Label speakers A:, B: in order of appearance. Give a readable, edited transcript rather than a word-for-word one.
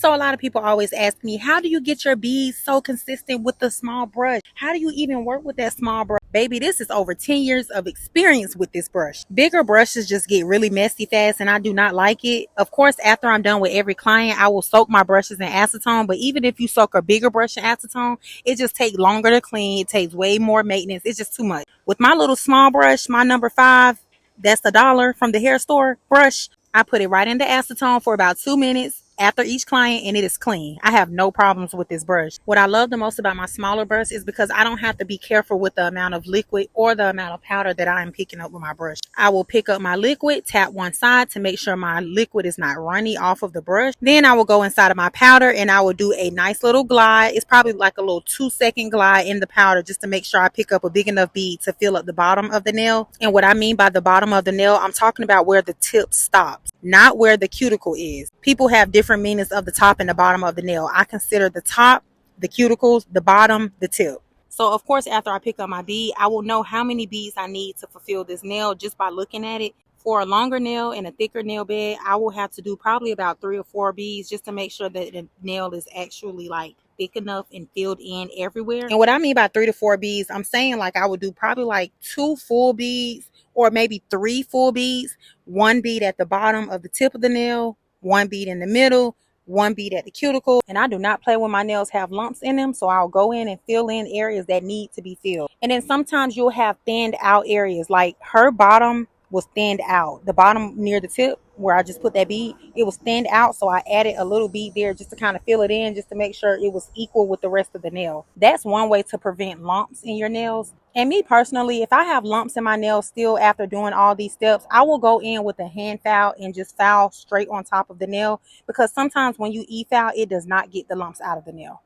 A: So a lot of people always ask me, how do you get your beads so consistent with the small brush? How do you even work with that small brush? Baby, this is over 10 years of experience with this brush. Bigger brushes just get really messy fast and I do not like it. Of course, after I'm done with every client, I will soak my brushes in acetone. But even if you soak a bigger brush in acetone, it just takes longer to clean. It takes way more maintenance. It's just too much. With my little small brush, my number 5, that's $1 from the hair store brush. I put it right in the acetone for about 2 minutes after each client and it is clean. I have no problems with this brush. What I love the most about my smaller brush is because I don't have to be careful with the amount of liquid or the amount of powder that I am picking up with my brush. I will pick up my liquid, tap one side to make sure my liquid is not runny off of the brush. Then I will go inside of my powder and I will do a nice little glide. It's probably like a little 2-second glide in the powder just to make sure I pick up a big enough bead to fill up the bottom of the nail. And what I mean by the bottom of the nail, I'm talking about where the tip stops, not where the cuticle is. People have different meanings of the top and the bottom of the nail. I consider the top the cuticles, the bottom the tip. So of course, after I pick up my bead, I will know how many beads I need to fulfill this nail just by looking at it. For a longer nail and a thicker nail bed, I will have to do probably about 3 or 4 beads just to make sure that the nail is actually like thick enough and filled in everywhere. And what I mean by 3 to 4 beads, I'm saying like I would do probably like 2 full beads or maybe 3 full beads, 1 bead at the bottom of the tip of the nail, 1 bead in the middle, 1 bead at the cuticle. And I do not play when my nails have lumps in them, so I'll go in and fill in areas that need to be filled. And then sometimes you'll have thinned out areas, like her bottom was thinned out. The bottom near the tip where I just put that bead, it was thinned out, so I added a little bead there just to kind of fill it in, just to make sure it was equal with the rest of the nail. That's one way to prevent lumps in your nails. And me personally, if I have lumps in my nails still after doing all these steps, I will go in with a hand file and just file straight on top of the nail, because sometimes when you e-file, it does not get the lumps out of the nail.